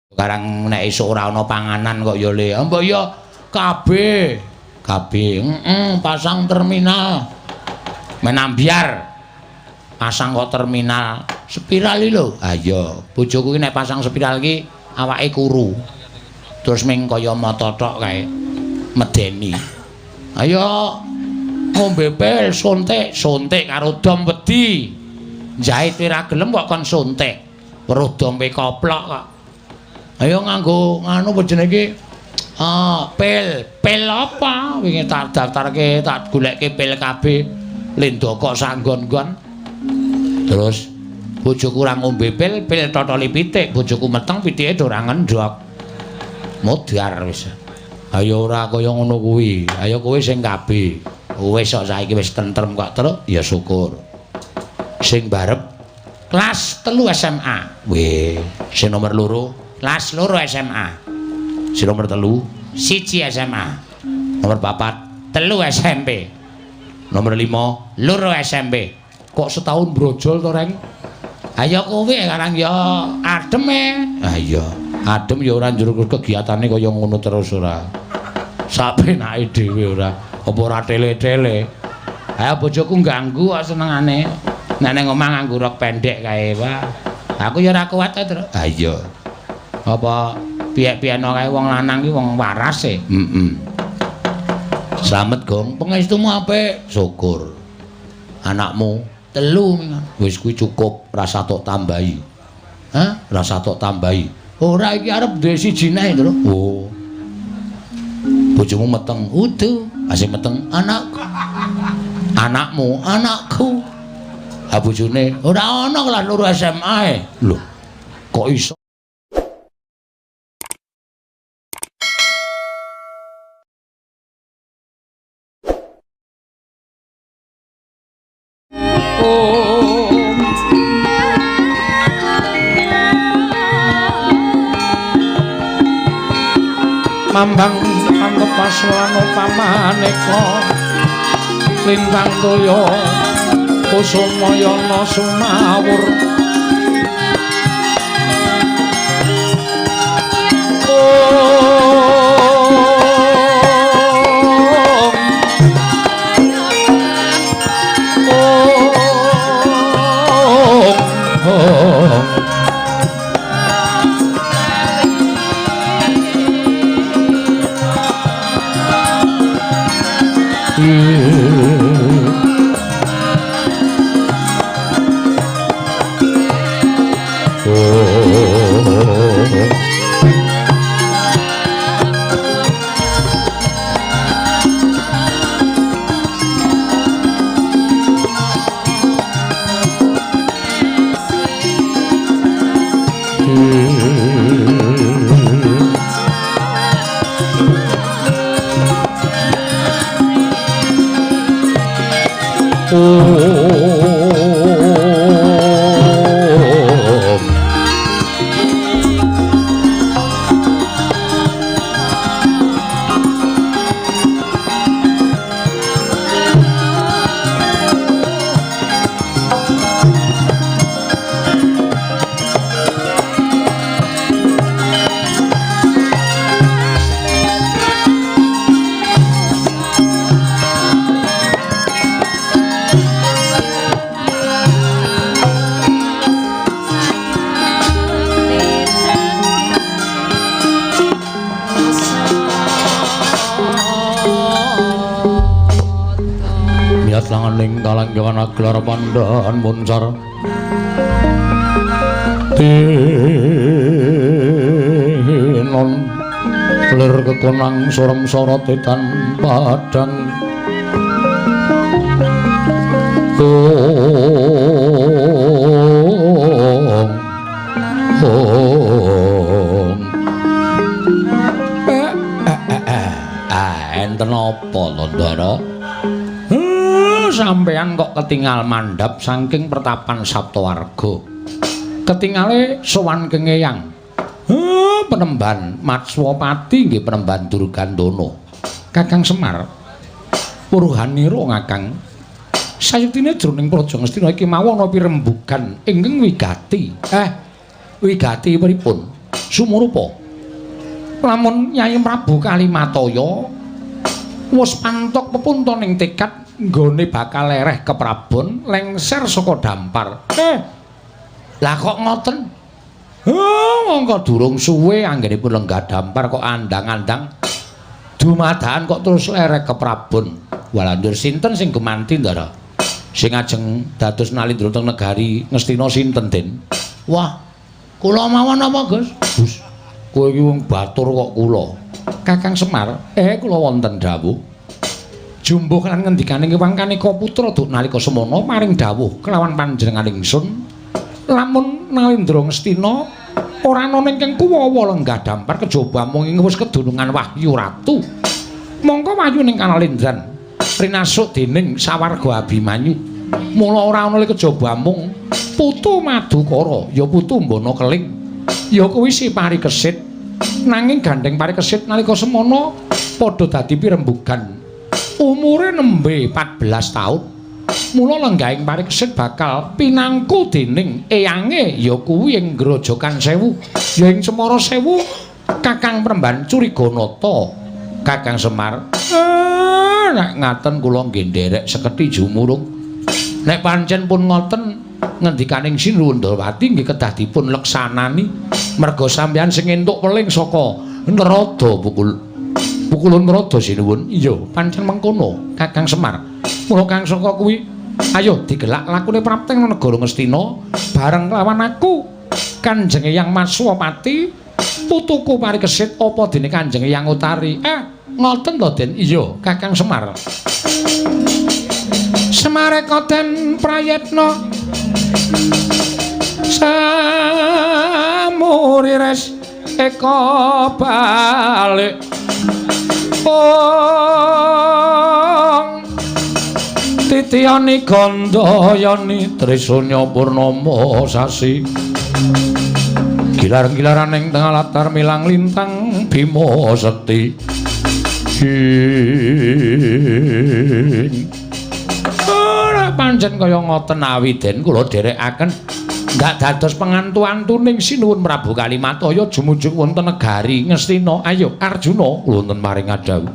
Sekarang nek esuk ora ana panganan kok ya le. Mbok ya kabeh. Pasang terminal. Menambiar. Pasang kok terminal spiral iki lho. Ha iya, bojoku iki nek pasang spiral iki awake kuru. Terus ming kaya mata tok kae. Medeni. Ayo ngombe pil suntik karo dom wedi. Jahit ora gelem kok kon suntik. Weruh dompe koplok kok. Ayo nganggo nganu apa jenenge iki? Pil apa? Wingi tak daftarke, tak goleke pil kabeh. Lendoko sanggon-gon. Terus bojoku ora ngombe pil totoli pitik, bojoku meteng pitike ora ngendhok. Modar wis. Ayo ora kaya ngono kuwi. Ayo kowe sing kabeh. Wis kok saiki wis tentrem kok terus ya syukur. Sing barep kelas 3 SMA. Weh, sing nomor 2 kelas 2 SMA. Sing nomor 3 1 SMA. Nomor 4 3 SMP. Nomor 5 2 SMP. Kok setahun brojol to, Reng? Ayo kowe karang ya adem Ha iya, adem ya ora njur kegiatane kaya ngono terus ora. Sapenake dhewe ora. Apa ora tele-tele. Ayo bojoku ganggu kok senengane. Nek ning omah nganggo rok pendek kae, Pak. Aku ya ora kuat to, Tru. Ha iya. Apa piyek-piyekno kae wong lanang ki wong waras e. Slamet, Gong. Pangestumu apik. Syukur. Anakmu 3 wis kuwi cukup, rasa tok tambahi. Hah? Rasa tok tambahi. Ora iki arep duwe siji neh, Tru. Oh. Bojomu meteng. Udu, asih meteng anakku. Anakmu, anakku. Ha bojone ora ana kelas 2 SMA e. Lho. Kok iso? Mambang anggep paswano pamaneka lintang toya kusumayana sumawur langaning kalanggawan gelar pandhan munsar tinon lir kekonang sorem sorote tan padang enten apa to, Ndara? Sampeyan kok ketinggal mandhap saking pertapan Saptawarga. Ketingale sowan kengeyang. Penemban Matswapati nggih penemban Durgandana. Kakang Semar. Puruhanira Kakang. Sayuktine jroning Praja Ngastina iki mawon ana pirembugan ingkang wigati. Wigati pripun? sumurupa. Lamun Nyai Prabu Kalimataya wis pantok pepuntoning tekad nggone bakal lereh keprabon lengser saka dampar. Lah kok ngoten? Monggo durung suwe anggenipun lenggah dampar kok andang-andang dumadakan kok terus lereh keprabon. Walandur sinten sing gemanti ndara? Sing ajeng dados nalindra teng negari Ngastina sinten, Den? Wah, kula mawon apa, Gus? Gus, kowe iki wong batur kok kula. Kakang Semar, kula wonten dawuh. Jumbuh lan ngendikaning Hyang Kanika putra duk nalika semana maring dawuh kelawan panjenengan ingsun. Lamun nalindra Ngastina ora ana ingkang kuwawa lenggah dampar kejaba mung ing wis kedunungan Wahyu Ratu. Mongko wayuning kanalindran rinasuk dening sawarga Abimanyu. Mula ora ana kejaba mung putu Madukara, ya putu Mbana Keling, ya kuwi si Parikesit. Nanging gandeng Parikesit nalika semana padha dadi pirembugan. Umure nembe 14 taun. Mula lenggahing Parikesit bakal pinangku dening eyange ya kuwi ing Grojogan Sewu, ya ing Semara Sewu, Kakang Premban Curiganata. Kakang Semar, nek ngaten kula nggih nderek sekethi jumurung. Nek pancen pun ngoten ngendikaning Sinundrawati nggih kedah dipun leksanani merga sampeyan sing entuk weling saka Narada pukulun Narada sinuwun. Iya, pancen mengkono, Kakang Semar. Mula kang saka kuwi, ayo digelak lakune prapteng negara Ngastina bareng lawan aku, Kanjeng Hyang Maswapati, putuku Parikesit apa dene Kanjeng Hyang Utari. Ngoten to, Den? Iya, Kakang Semar. Semareka den prayetna samurires eka balik titiyani gandayani trisanya purnama sasi gilar-gilaran ing tengah latar milang lintang Bima Sekti. Ora pancen kaya ngoten awiden kula dherekaken ndak dados pengantu-antuning Sinuwun Prabu Kalimataya jumujug wonten negari Ngastina. Ayo Arjuna kula wonten maring adhawu.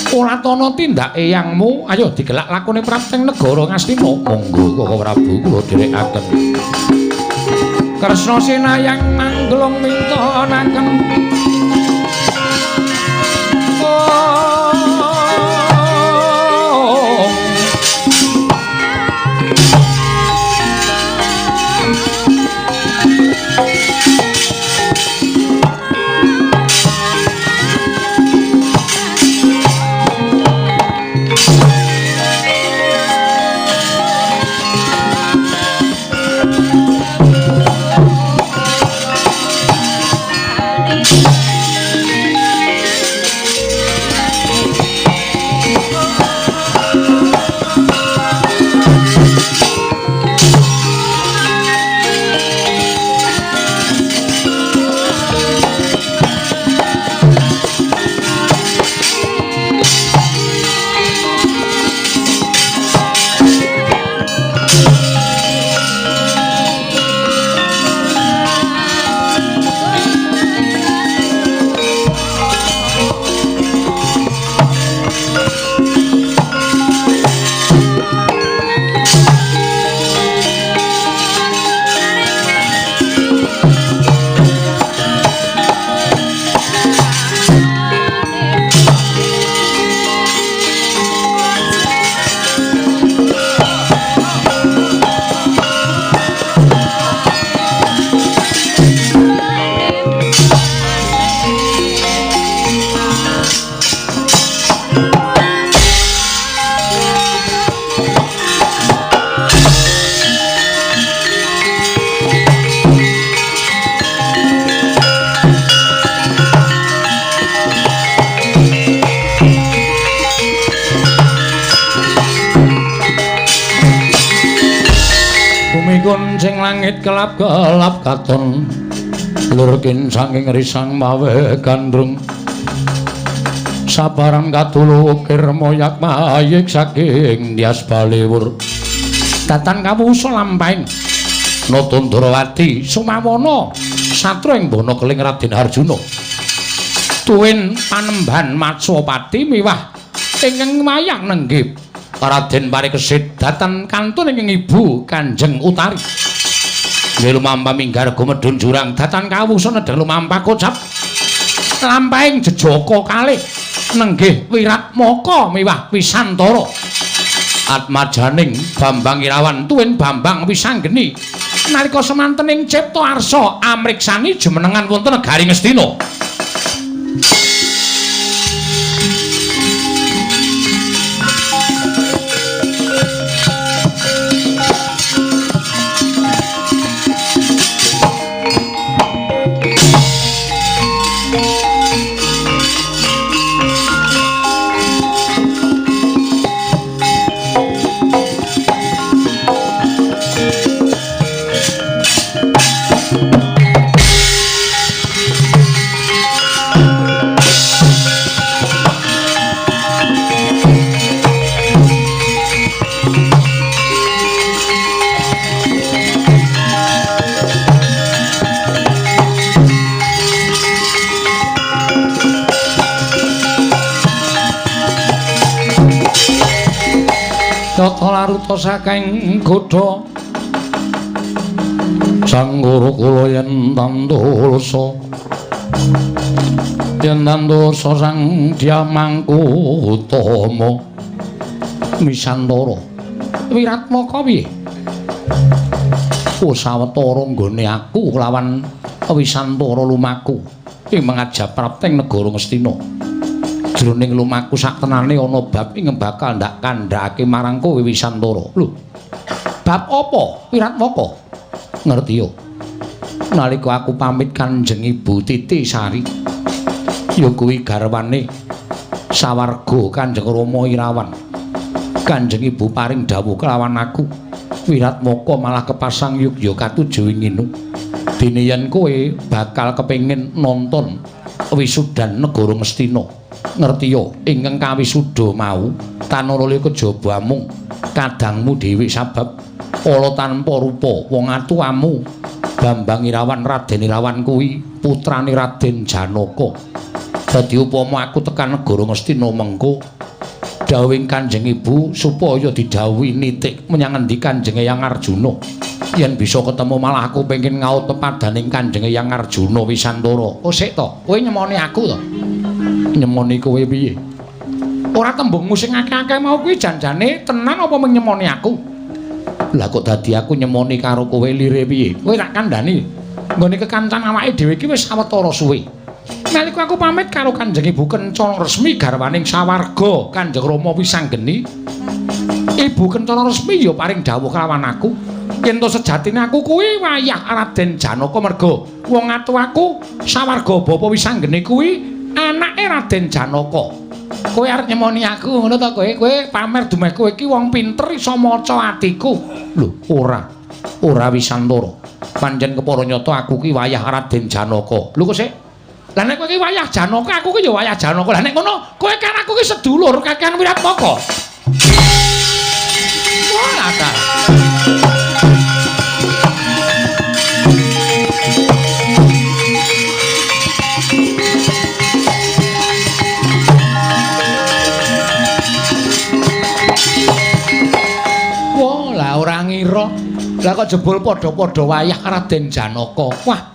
Ora tana tindak eyangmu, ayo digelak lakune prapteng negara Ngastina. Monggo Kaka Prabu kula dherekaken. Kresna sinayang manglung mintonaken sing langit kelap-kelap katon lurkin saking risang mawe gandrung sabarang katulukir moyak mayik saking dias baliwur tatan kawusa lampahin Natundrawati sumawana satria ing Bana Keling Raden Arjuna. Tuwin panembahan Matsapati miwah ingkang wayah nenggih Raden Parikesit datan kantun ingkang Ibu Kanjeng Utari. Nggih lumampah minggarga medhun jurang datan kawusan nedhang lumampah kocap lampahing jejaka kalih nenggih Wiratmaka miwah Wisantara. Atmajaning Bambang Irawan tuwin Bambang Wisanggeni nalika semantening cipta arsa amriksani jumenengan wonten negari Ngastina. Tata laruta saking godha sang guru kula yen tandosa sang Dyamangku Utama Wisantara Wiratmaka piye sawetara nggone aku kelawan Wisantara lumaku ing mangajab prapting negara Ngastina. Jroning lumaku saktenane ana bab ing bakal ndak kandhake marang kowe Wisantara. Lho. Bab apa, Wiratmaka? Ngerti yo. Nalika aku pamit Kanjeng Ibu Titi Sari, ya kuwi garwane sawarga Kanjeng Rama Irawan. Kanjeng Ibu paring dawuh kelawan aku. Wiratmaka malah kepasang yugya katujuh inginu. Dene yen kowe bakal kepengin nonton wisudan negara Ngastina. Ngerti yo ingkang kawisuda mau tanara kejaba mung kadangmu dhewe sabab ala tanpa rupa wong atuamu Bambang Irawan Raden Irawan kuwi putrane Raden Janaka. Dadi upama aku tekan negara Ngastina mengko dawuhing Kanjeng Ibu supaya didhawuhi nitik menyang endi Kanjeng Eyang Arjuna. Yen bisa ketemu malah aku pengin ngaut pepadaning Kanjeng Eyang Arjuna Wisantara. Oh sik to, kowe nyemoni aku to? Nyemoni kowe piye? Ora tembungmu sing akeh-akeh mau kuwi janjane tenan apa mung nyemoni aku? Lah kok dadi aku nyemoni karo kowe lire piye? Kowe tak kandhani. Nggone kekancan awake dhewe iki wis sawetara suwe. Nalika aku pamit karo Kanjeng Ibu Kencana Resmi garwaning sawarga Kanjeng Rama Wisanggeni, Ibu Kencana Resmi ya paring dawuh kelawan aku. Yen to sejatine aku kuwi wayah Raden Janaka merga wong atu aku sawarga Bapa Wisanggeni kuwi anake Raden Janaka. Kowe arep nyemoni aku ngono to kowe? Kowe pamer dumeh kowe iki wong pinter iso maca atiku. Lho, ora. Ora Wisantara. Pancen kepara nyata aku ki wayah Raden Janaka. Lho kok sik? Lah nek kowe ki wayah Janaka, aku ki ya wayah Janaka. Lah nek ngono, kowe kan aku ki sedulur kakehan Wiratmaka. Wah, akal. Ora ngira. Lah kok jebul padha-padha wayah Raden Janaka. Wah.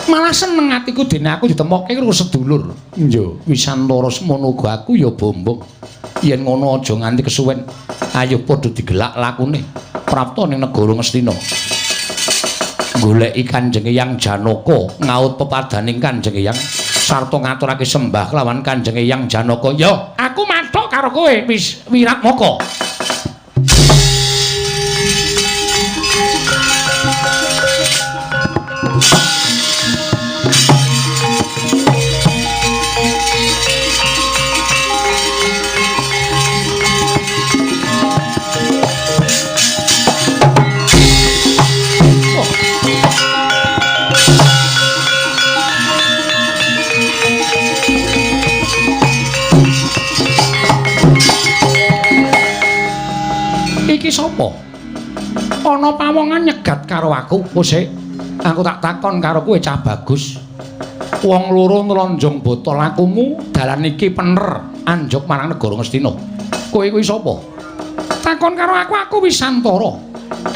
Malah seneng atiku dene aku ditemokke karo sedulur. Yo, Wisantara semono uga aku ya bombong. Yen ngono aja nganti kesuwen. Ayo padha digelak lakune. Prapta ning negara Ngastina. Goleki Kanjeng Eyang Janaka, ngaut pepadaning Kanjeng Eyang sarta ngaturake sembah lawan Kanjeng Eyang Janaka. Yo, aku mathuk karo kowe Wiratmaka. Iki sapa? Ana pawongan nyegat karo aku, Pusik. Aku tak takon karo kowe cah bagus. Wong loro nlonjong botol lakumu dalan iki pener anjuk marang negara Ngastina. Kowe kuwi sapa? Takon karo aku Wisantara.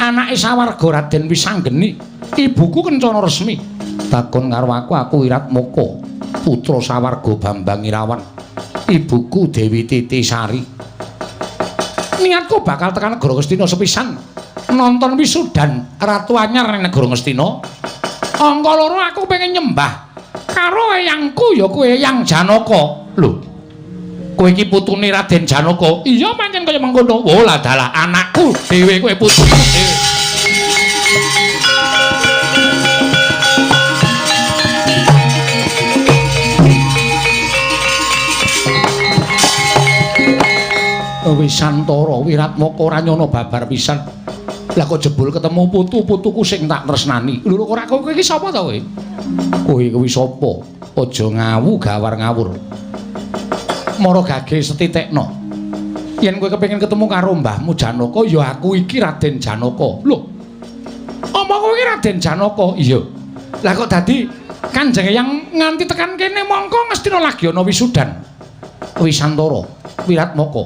Anake sawarga Raden Wisanggeni. Ibuku kencana resmi. Takon karo aku Wiratmoko. Putra sawarga Bambang Irawan. Ibuku Dewi Titisari. Niatku bakal tekan negara Ngastina sepisan. Nonton wisudan Ratu Anyar ning negara Ngastina. Angka loro aku pengen nyembah karo eyangku ya kowe Eyang Janaka. Lho. Kowe iki putune Raden Janaka. Iya pancen kaya mengkono. Oh lah dalah anakku dhewe kowe putuku dhewe. Wisantara Wiratmaka ora nyono babar pisan. Lah kok jebul ketemu putu-putuku sing tak tresnani. Lho ora kowe iki sapa ta kowe? Kowe kuwi sapa? Aja ngawu gawar ngawur. Mara gage setitekno. Yen kowe kepengin ketemu karo mbahmu Janaka, ya aku iki Raden Janaka. Lho. Apa kowe iki Raden Janaka? Iya. Lah kok dadi Kanjeng yang nganti tekan kene mongko Ngastina lagi ana wisudan. Wisantara Wiratmaka.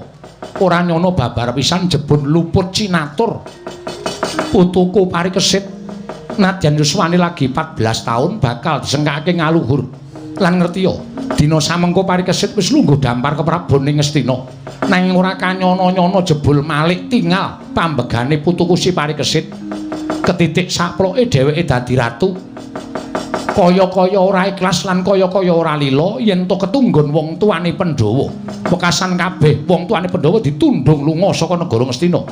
Ora nyono babar pisan jebul luput cinatur. Putuku parikesit nadyan yuswane lagi 14 taun bakal disengkake ngaluhur. Lan ngertiya, dina samengko parikesit wis lungguh dampar ke Prabu ning Ngastina. Nanging ora kanyono-nyono jebul malik tinggal pambegane putuku si parikesit. Ketitik saploke dheweke dadi ratu. Kaya-kaya ora ikhlas lan kaya-kaya ora lila yen to ketunggon wong tuane Pandhawa. Wekasan kabeh wong tuane Pandhawa ditundung lunga saka negara Ngastina.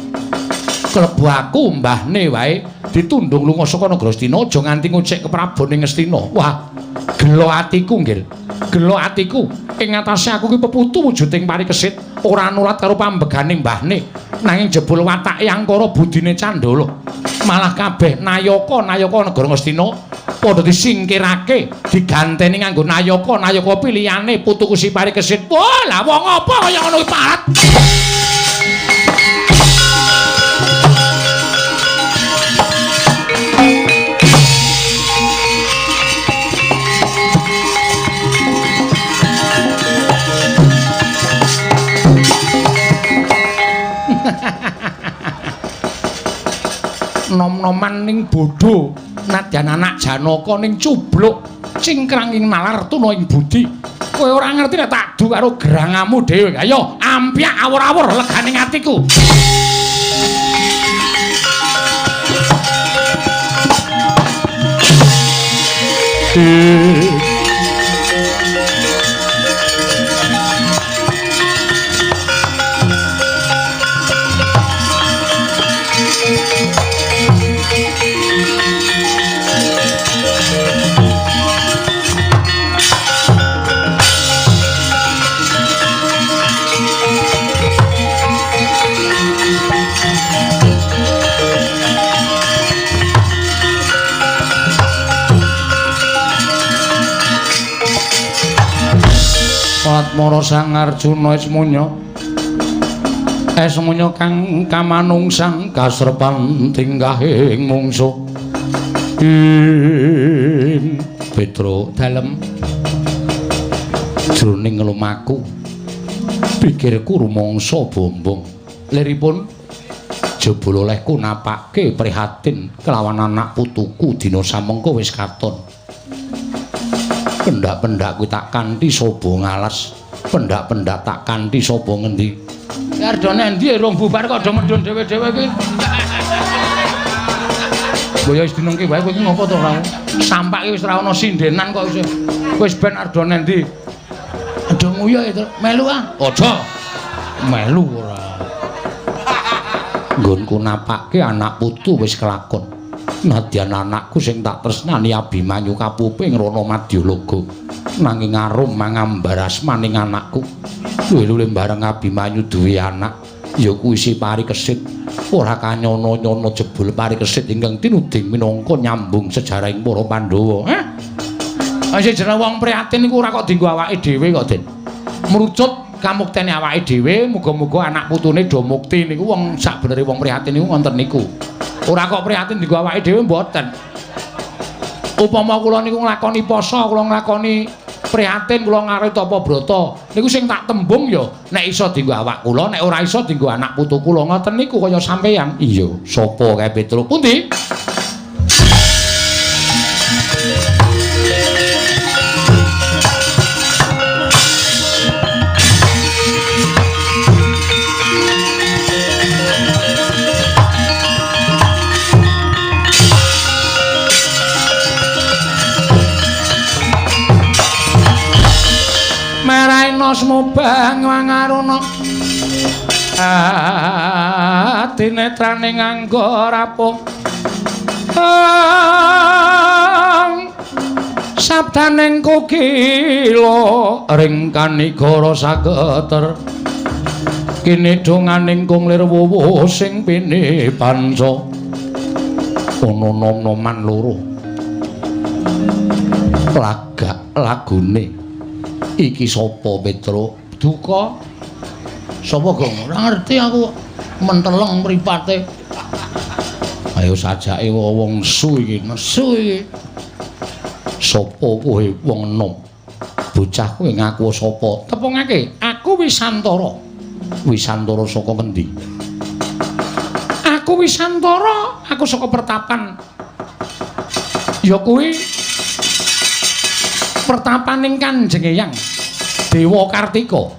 Klebu aku mbahne wae ditundung lunga saka negara Ngastina aja nganti ngucik ke Prabu ning Ngastina. Wah, gelo atiku nggih. Gelo atiku ing atase aku ki peputu wujuding parikesit ora nulat karo pambegane mbahne. Nanging jebul watake angkara budine Candala. Malah kabeh nayaka negara Ngastina padha disingkirake diganteni nganggo nayaka pilihane putuku si parikesit. Wah, lah wong apa kaya ngono iki parat. Nom-noman ning bodho nadyan anak Janaka ning cubluk cingkrang ing nalar tuna ing budi. Kowe ora ngerti nek tak du karo gerangamu dhewe. Ayo ampiak awur-awur leganing atiku. Atmara Sang Arjuna esmunya kang kamanungsang kasrepan tinggahing mungsuh Petro dalem jroning lumaku pikirku rumangsa bombong liripun jebul olehku napake prihatin kelawan anak putuku dina samengko wis katon. Pendak-pendak kuwi tak kanthi sapa ngalas, pendak-pendak tak kanthi sapa ngendi. Ardane endi rong bubar kok do medhun dhewe-dhewe iki. Boyo wis dinengke wae kowe iki ngopo to ora? Sampak iki wis ora ana sindenan kok isih. Wis ben ardane endi? Ado nguyuh itu melu ah. Aja. Melu ora. Nggonku napake anak putu wis kelakon. Nadyan anakku sing tak tresnani Abimanyu kapuping rono Madyalaga nanging arum mangambar asmaning anakku. Luwih-luwih bareng Abimanyu duwe anak ya kuwi si Parikesit. Ora kanyono-nyono jebul Parikesit ingkang tinuding minangka nyambung sejarahing para Pandhawa. Sing jeneng wong prihatin iku ora kok dienggo awake dhewe kok, Den. Mrucut kamuktene awake dhewe, muga-muga anak putune do mukti niku wong sakbenere wong prihatin niku wonten niku. Ora kok prihatin dienggo awake dhewe mboten. Upama kula niku nglakoni poso, kula nglakoni prihatin, kula ngarit apa brata, niku sing tak tembung ya nek iso dienggo awak kula, nek ora iso dienggo anak putu kula ngoten niku kaya sampeyan. Iya, sapa kae Petruk? Pundi? Meraina semubang wangaruna tinetrane nganggo rapuh sabdaning kukila ring kanigara sageter kene donganing kunglir wuwuh sing pene panca ana nom-noman loro lagak lagune iki sapa Petruk? Duka. Sapa Gong? Ora ngerti aku menteleng mripate. Ayo sajake wong nesu iki, nesu iki. Sapa kowe wong enom? Bocah kowe ngaku sapa? Tepungake, aku Wisantara. Wisantara saka ngendi? Aku Wisantara, aku saka Pertapan. Ya kuwi pertapaning Kanjeng Eyang Dewa Kartika.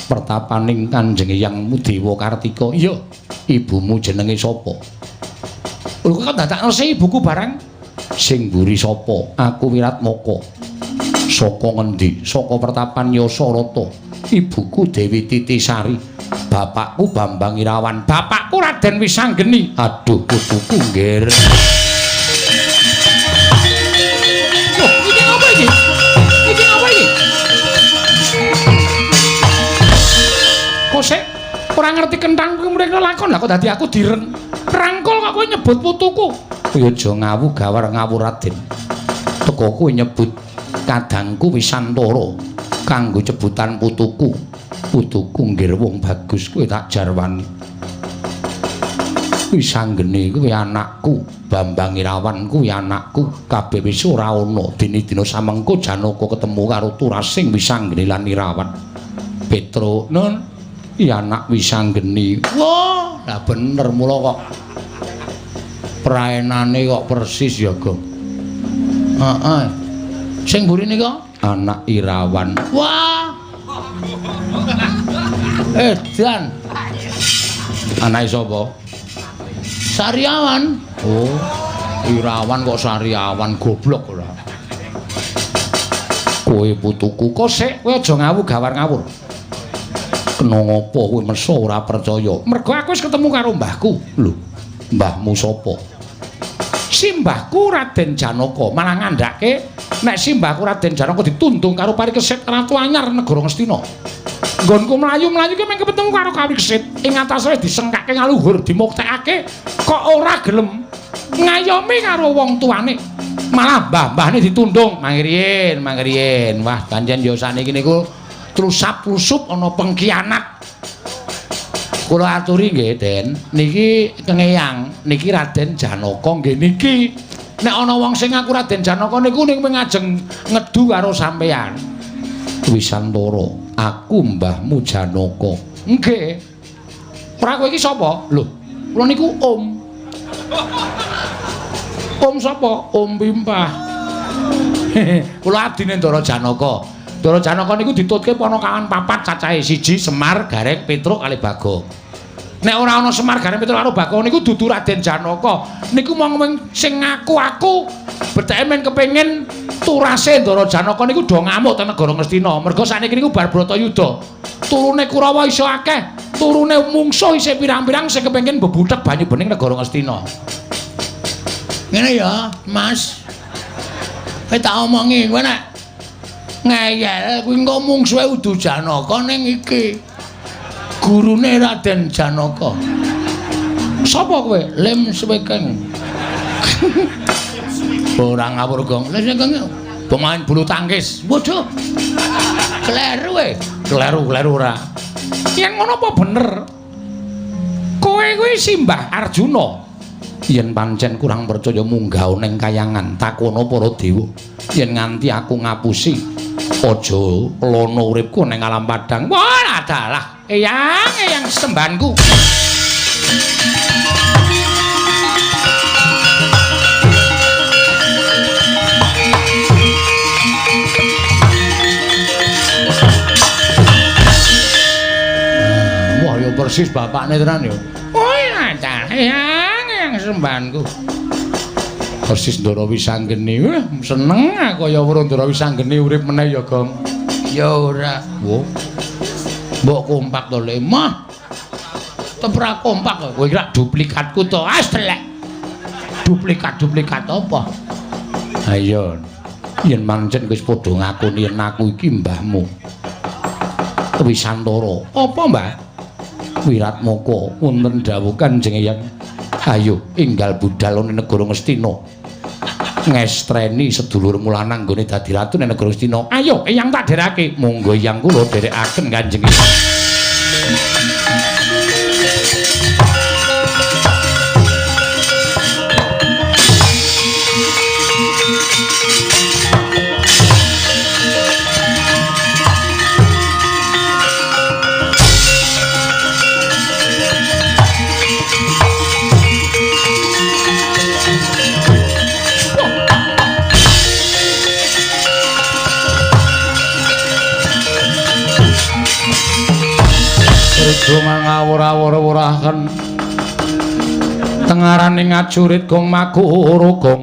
Pertapaning Kanjeng Eyangmu Dewa Kartika. Iya, ibumu jenenge sapa? Lho kok dadakno ibuku barang? Sing mburi sapa? Aku Wiratmaka. Saka ngendi? Saka Pertapan Yasarata. Ibuku Dewi Titisari. Bapakku Bambang Irawan. Bapakku Raden Wisanggeni. Aduh, putuku ngger. Kosek ora ngerti kentang kuwi mrene lakon lah kok dadi aku dirangkul kok kowe nyebut putuku. Ya aja ngawu gawar ngawur Raden. Teko kowe nyebut kadangku Wisantara kanggo cebutan putuku. Putuku nggir wong bagus kowe tak jarwani. Wisanggeni kuwi anakku, Bambang Irawan kuwi anakku. Kabeh wis ora ana dina-dina samengko Janaka ketemu karo Turasing Wisanggeni lan Irawan. Petruk nun iya anak Wisanggeni. Wah, lah bener mula kok praenane kok persis ya, Gong. Heeh. Sing mburine kok anak Irawan. Wah. Dan anake sapa? Sariawan. Oh, Irawan kok Sariawan goblok ora. Kowe putuku kosek, kowe aja ngawu gawar ngawur. Kena ngopo kowe meso ora percaya? Mergo aku wis ketemu karo mbahku. Lho, mbahmu sapa? Simbahku Raden Janaka. Malah ngandhake nek simbahku Raden Janaka ditundung karo Parikesit Ratu Anyar negara Ngastina. Nggonku mlayu-mlayu ki mung ketemu karo Parikesit. Ing atase disengkake ngaluhur dimuktekake kok ora gelem ngayomi karo wong tuane. Malah mbah-mbahne ditundung. Mangriyen. Wah, pancen ya saniki niku trusap-trusup ana pengkhianat. Kula aturi nggih, Den. Niki Kang Eyang, niki Raden Janaka nggih niki. Nek ana wong sing ngaku Raden Janaka niku ning ngajeng ngedu karo sampeyan. Wisantara, aku mbahmu Janaka. Nggih. Ora kowe iki sapa? Lho, kula niku Om. Om sapa? Om Pimpah. Kula abdine Ndara Janaka. Ndara Janaka niku ditutke ponokawan papat cacahe siji Semar, Gareng, Petruk kali Bagong. Nek ora ana Semar, Gareng, Petruk karo Bagong niku dudu Raden Janaka. Niku mung sing ngaku aku beteke men kepengin turase Ndara Janaka niku do ngamuk teng negara Ngastina. Mergo sakniki niku bar Bratayuda. Turune Kurawa iso akeh, turune mungsuh isih pirang-pirang sing kepengin bebutek banyu bening negara Ngastina. Ngene ya, Mas. Kowe tak omongi kowe nek ngeyel kuwi engko mungsuhe Udu Janaka ning iki. Gurune Raden Janaka. Sapa kowe? Lem Swekeng. Ora ngawur, Gong. Lem Swekeng pemain bulu tangkis. Waduh. Kleru kowe. Kleru ora. Yang ngono apa bener? Kowe kuwi Simbah Arjuna. Yen pancen kurang percaya munggah ning kayangan takono para dewa. Yen nganti aku ngapusi aja lono uripku ning alam padang. Wah, adalah eyang sembanku. Wah, ya persis bapakne tenan ya. Oh, adalah eyang sembanku. Persis Ndara Wisanggeni. Seneng aku ya weruh Ndara Wisanggeni urip meneh ya, Gong. Ya ora. Wo. Mbok kompak to, Le. Mah. Tepra kompak kowe kira duplikatku to. Astelek. Duplikat apa? Ayo. Yen pancen wis padha ngakoni yen aku iki mbahmu. Wisantara. Apa, Mbah? Wiratmaka wonten dawuh Kanjeng Eyang. Ayo enggal budal ning negara Ngastina. Ngestreni sedulur mulanang nggone dadi ratu ning negara Ngastina. Ayo Eyang tak derake. Monggo Eyang kula derekaken Kanjeng Eyang. Ngawur-awur-awuraken tengaraning ngajurit gong makuru gong